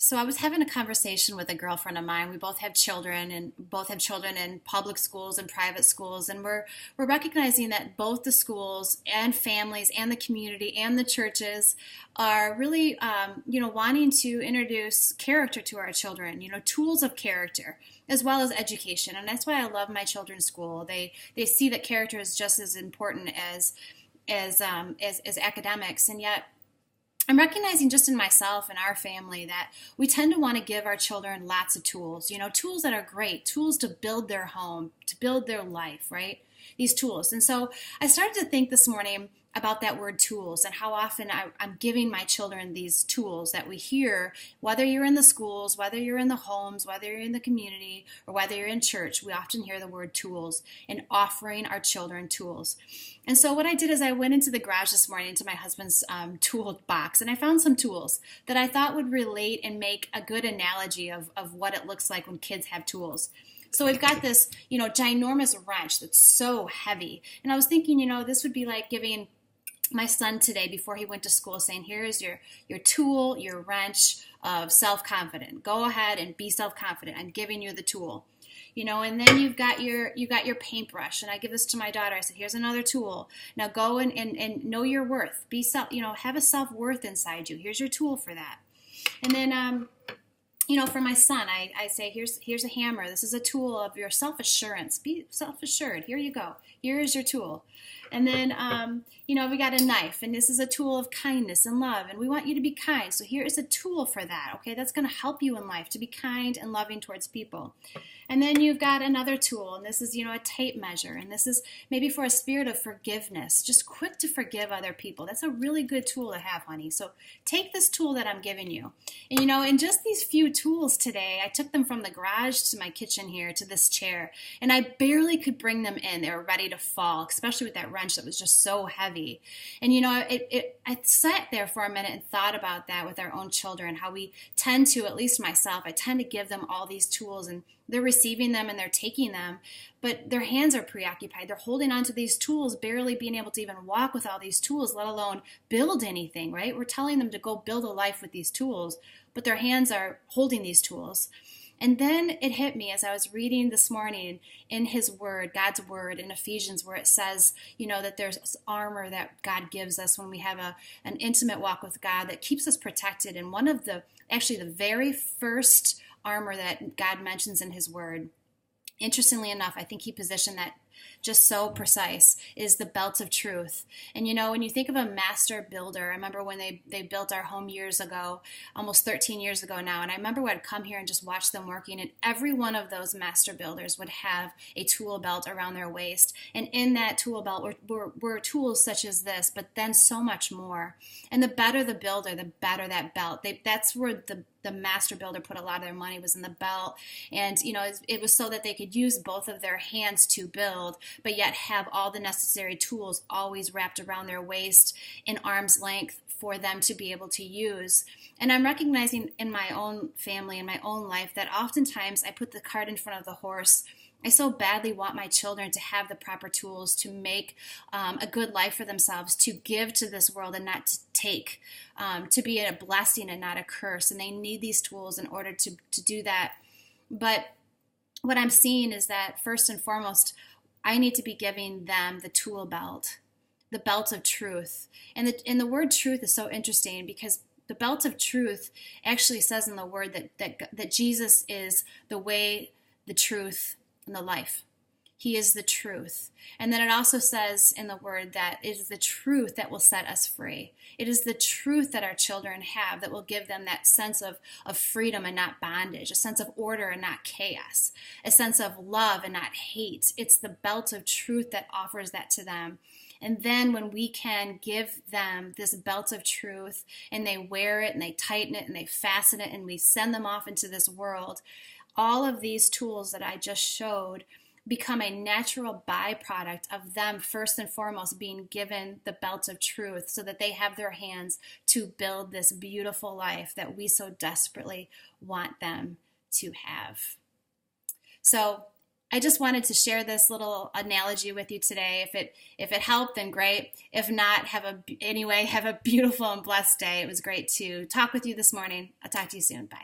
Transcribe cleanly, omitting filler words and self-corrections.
So I was having a conversation with a girlfriend of mine. We both have children and both have children in public schools and private schools, and we're recognizing that both the schools and families and the community and the churches are really wanting to introduce character to our children, tools of character as well as education. And that's why I love my children's school. They see that character is just as important as academics, and yet I'm recognizing just in myself and our family that we tend to want to give our children lots of tools, tools that are great, tools to build their home, to build their life, right? These tools. And so I started to think this morning about that word tools and how often I'm giving my children these tools that we hear, whether you're in the schools, whether you're in the homes, whether you're in the community, or whether you're in church, we often hear the word tools and offering our children tools. And so what I did is I went into the garage this morning into my husband's tool box, and I found some tools that I thought would relate and make a good analogy of what it looks like when kids have tools. So we've got this, ginormous wrench that's so heavy. And I was thinking, this would be like giving my son today before he went to school saying, here's your tool, your wrench of self-confidence. Go ahead and be self-confident. I'm giving you the tool. And then you've got your paintbrush, and I give this to my daughter. I said, here's another tool. Now go and know your worth. Have a self-worth inside you. Here's your tool for that. And then for my son, I say, here's a hammer. This is a tool of your self-assurance. Be self-assured. Here you go. Here is your tool. And then, we got a knife, and this is a tool of kindness and love, and we want you to be kind. So here is a tool for that, okay? That's going to help you in life to be kind and loving towards people. And then you've got another tool, and this is, a tape measure, and this is maybe for a spirit of forgiveness, just quick to forgive other people. That's a really good tool to have, honey. So take this tool that I'm giving you. And, in just these few tools today, I took them from the garage to my kitchen here to this chair, and I barely could bring them in. They were ready to fall, especially with that wrench that was just so heavy. And, I sat there for a minute and thought about that with our own children, how we tend to, at least myself, I tend to give them all these tools, and they're receiving them and they're taking them, but their hands are preoccupied. They're holding on to these tools, barely being able to even walk with all these tools, let alone build anything, right? We're telling them to go build a life with these tools, but their hands are holding these tools. And then it hit me as I was reading this morning in His Word, God's Word in Ephesians, where it says, that there's armor that God gives us when we have an intimate walk with God that keeps us protected. And one of the very first armor that God mentions in His Word, interestingly enough, I think He positioned that just so precise, is the belt of truth. And when you think of a master builder, I remember when they built our home years ago, almost 13 years ago now, and I remember I'd come here and just watch them working, and every one of those master builders would have a tool belt around their waist. And in that tool belt were tools such as this, but then so much more. And the better the builder, the better that belt. That's where the master builder put a lot of their money, was in the belt. And it was so that they could use both of their hands to build, but yet have all the necessary tools always wrapped around their waist in arm's length for them to be able to use. And I'm recognizing in my own family, in my own life, that oftentimes I put the cart in front of the horse. I so badly want my children to have the proper tools to make a good life for themselves, to give to this world and not to take, to be a blessing and not a curse. And they need these tools in order to do that. But what I'm seeing is that first and foremost, I need to be giving them the tool belt, the belt of truth. And the word truth is so interesting, because the belt of truth actually says in the word that Jesus is the way, the truth, and the life. He is the truth. And then it also says in the word that it is the truth that will set us free. It is the truth that our children have that will give them that sense of freedom and not bondage, a sense of order and not chaos, a sense of love and not hate. It's the belt of truth that offers that to them. And then when we can give them this belt of truth, and they wear it and they tighten it and they fasten it, and we send them off into this world, all of these tools that I just showed become a natural byproduct of them first and foremost being given the belt of truth, so that they have their hands to build this beautiful life that we so desperately want them to have. So I just wanted to share this little analogy with you today. If it helped, then great. If not, have a beautiful and blessed day. It was great to talk with you this morning. I'll talk to you soon. Bye.